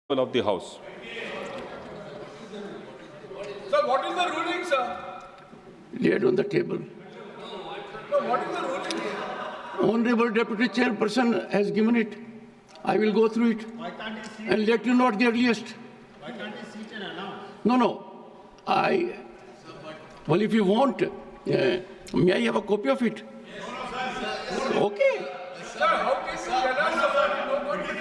of the House. Sir, what is the ruling, sir? Laid on the table. Sir, what is the ruling? Honorable Deputy Chairperson has given it. I will go through it and let you know at the earliest. Why can't he sit and announce? No. Well, if you want, may I have a copy of it? Okay. Sir, how can you tell us about nobody?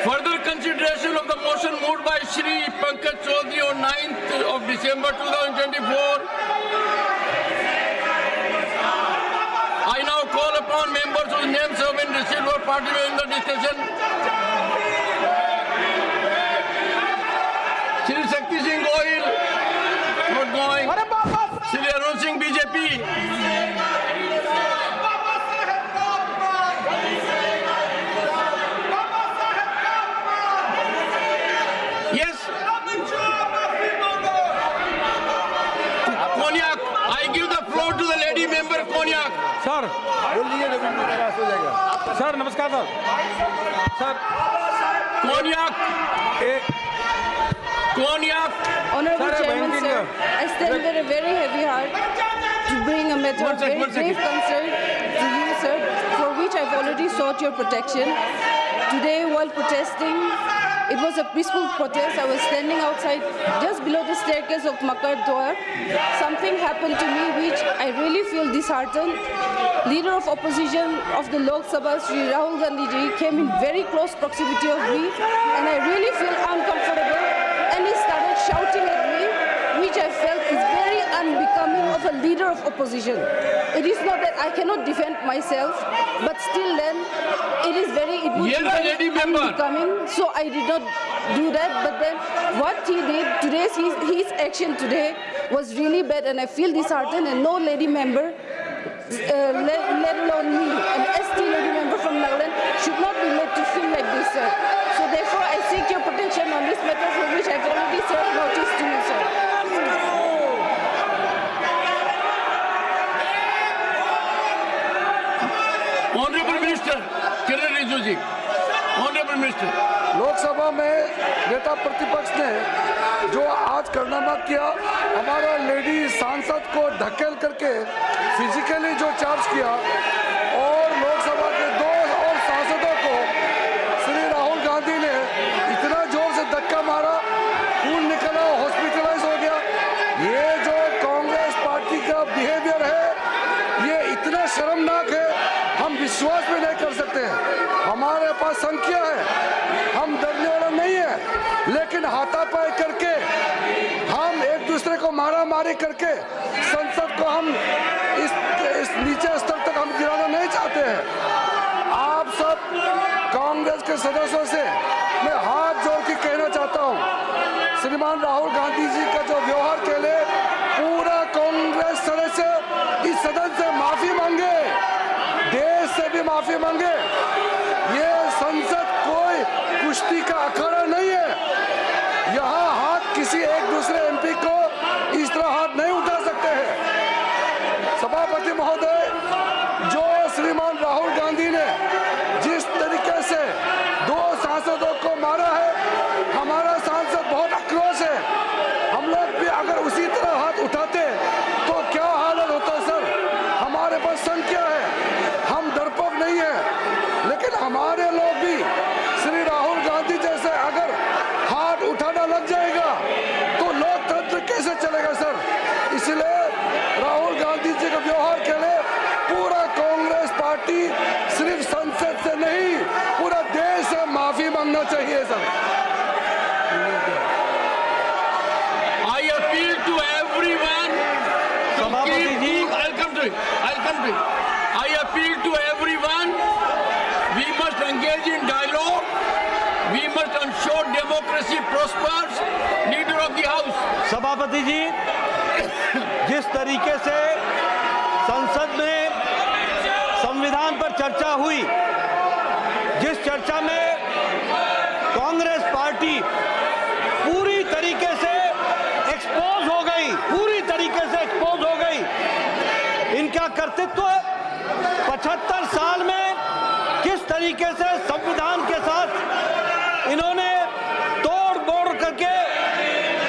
Further consideration of the motion moved by Shri Pankaj Chaudhary on 9th of December 2024. I now call upon members whose names have been received for participating in the discussion. Shri Shakti Singh Goyal, not going. Shri Arun Singh, BJP. Yes. Konyak, I give the floor to the lady member Konyak. Sir sir नमस्कार sir sir Konyak. Konyak. Honorable Sir, Chairman, sir, I stand with a very heavy heart to bring a matter of very grave concern to you, sir, for which I've already sought your protection. Today, while protesting, it was a peaceful protest. I was standing outside just below the staircase of Makar Dwar. Something happened to me which I really feel disheartened. Leader of opposition of the Lok Sabha, Shri Rahul Gandhi ji, came in very close proximity of me, and I really feel uncomfortable. And he started shouting at me, which I felt is very unbecoming of a leader of opposition. It is not that I cannot defend myself, but still then, it would be very unbecoming. So I did not do that. But then, what he did today, his action today was really bad, and I feel disheartened. And no lady member, let alone me, an ST lady member from Nagaland, should not be made to feel like this, sir. So therefore, I seek your protection on this matter, for which I've already served notice to you, sir. Honorable Minister, Kiran Rijiju ji. Honorable Minister. Lok Sabha में नेता प्रतिपक्ष ने जो आज कारनामा किया, हमारा lady सांसद को धकेल करके फिजिकली जो चार्ज किया और लोकसभा के दो और सांसदों को श्री राहुल गांधी ने इतना जोर से धक्का मारा, खून निकला, हॉस्पिटलाइज हो गया। ये जो कांग्रेस पार्टी का बिहेवियर है, ये इतना शर्मनाक है, हम विश्वास भी नहीं कर सकते हैं। हमारे पास संख्या है, हम डरने वाला नहीं है, लेकिन हाथापाई करके हम एक दूसरे को मारा मारी करके संसद को हम इस नीचे स्तर तक हम गिराना नहीं चाहते हैं। आप सब कांग्रेस के सदस्यों से मैं हाथ जोड़ के कहना चाहता हूं, श्रीमान राहुल गांधी जी का जो व्यवहार के लिए पूरा कांग्रेस सदस्य इस सदन से माफी मांगे, देश से भी माफी मांगे। ये संसद कोई कुश्ती का अखाड़ा नहीं है, यहाँ हाथ किसी एक दूसरे एमपी को इस तरह हाथ नहीं उठा सकते हैं। सभापति महोदय, जो श्रीमान राहुल गांधी ने जिस तरीके से दो सांसदों को मारा है, हमारा सांसद बहुत आक्रोश है। हम लोग भी अगर उसी तरह हाथ उठाते तो क्या हालत होता सर। हमारे पास संख्या है, हम डरपोक नहीं है, लेकिन हमारे लोग भी श्री राहुल गांधी जैसे अगर हाथ उठाना लग जाएगा तो लोकतंत्र कैसे चलेगा सर। इसलिए राहुल गांधी जी के व्यवहार के लिए पूरा कांग्रेस पार्टी सिर्फ संसद से नहीं, पूरा देश से माफी मांगना चाहिए sir. I appeal to everyone to keep cool. I'll come to it. I appeal to everyone. We must engage in dialogue. We must ensure democracy prospers. Leader of the House. सभापति जी, जिस तरीके से संसद में संविधान पर चर्चा हुई, जिस चर्चा में कांग्रेस पार्टी पूरी तरीके से एक्सपोज हो गई, पूरी तरीके से एक्सपोज इनका कर्तृत्व 75 साल में किस तरीके से संविधान के साथ इन्होंने तोड़ मोड़ करके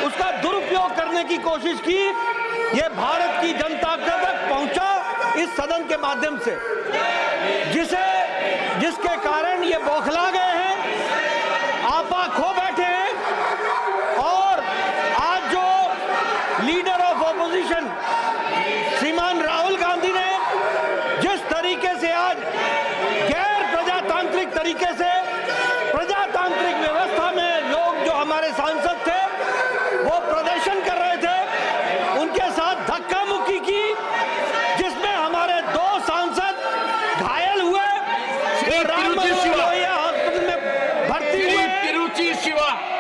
उसका दुरुपयोग करने की कोशिश की, ये भारत की जनता तक पहुंचा इस सदन के माध्यम से, जिसके कारण ये बौखला गए हैं, आपा खो बैठे हैं। और आज जो लीडर ऑफ ऑपोजिशन श्रीमान राहुल गांधी ने जिस तरीके से आज गैर प्रजातांत्रिक तरीके से प्रजातांत्रिक व्यवस्था में लोग जो हमारे सांसद थे वो प्रदर्शन कर रहे थे, उनके साथ धक्का मुक्की की, जिसमें हमारे 2 सांसद घायल हुए, हॉस्पिटल में भर्ती हुए,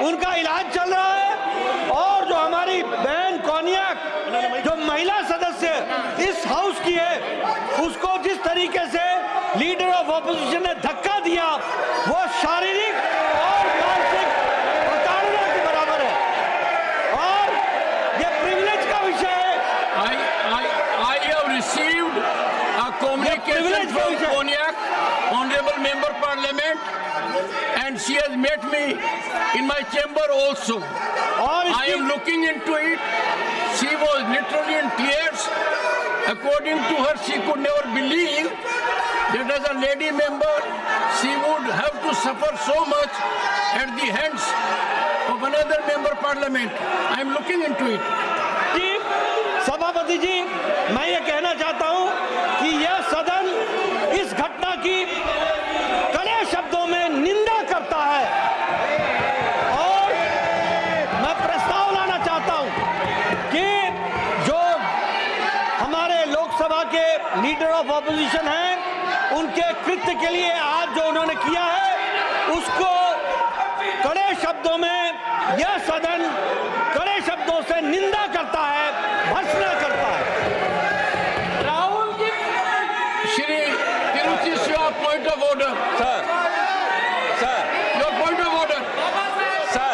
उनका इलाज चल रहा है। और जो हमारी बहन कोनियाक जो महिला सदस्य इस हाउस की है, उसको जिस तरीके से लीडर ऑफ ऑपोजिशन ने धक्का दिया, वो शारीरिक और मानसिक प्रताड़ना के बराबर है और ये प्रिविलेज का विषय है। I have received a communication from Konyak, Honorable Member Parliament, and she has met me in my chamber also. I am looking into it. She was literally in tears. According to her, she could never believe that as a lady member, she would have to suffer so much at the hands of another member Parliament. I am looking into it. सभापति जी, मैं ये कहना चाहता हूं कि यह सदन इस घटना की कड़े शब्दों में निंदा करता है और मैं प्रस्ताव लाना चाहता हूं कि जो हमारे लोकसभा के लीडर ऑफ ऑपोजिशन हैं, उनके कृत्य के लिए आज जो उन्होंने किया है उसको कड़े शब्दों में यह सदन कड़े शब्दों से निंदा करता है, भर्त्सना करता है। Rahul ji, Shri Tiruchi Siva, point of order. Sir, your point of order. sir,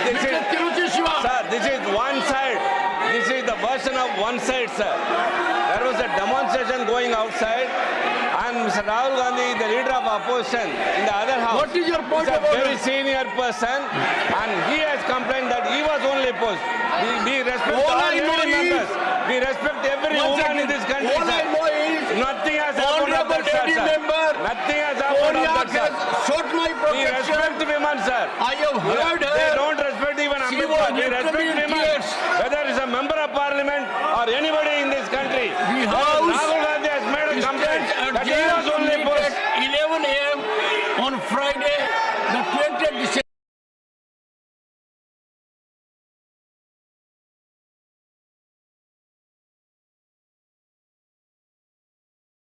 Mr. Tiruchi Shiva. sir, this is one side. This is the version of one side, sir. There was a demonstration going outside, and Mr. Rahul Gandhi, the leader of opposition, in the other house. What is your point is a of order? very senior person, and he has complained that he was only opposed. We respect All all I know lady is- members. We respect every One woman second. in this country, All I sir. know is Nothing has happened of Honorable that, sir, lady sir. member Nothing has happened of Konyak that, has sir. sought my We protection. respect women, sir. I have heard her. They don't respect even She Ambedkar. was They literally respect in women. tears. Whether it's a member of parliament or anybody in this country. The But House Rahul Gandhi has made a stands complaint that he adjourned was only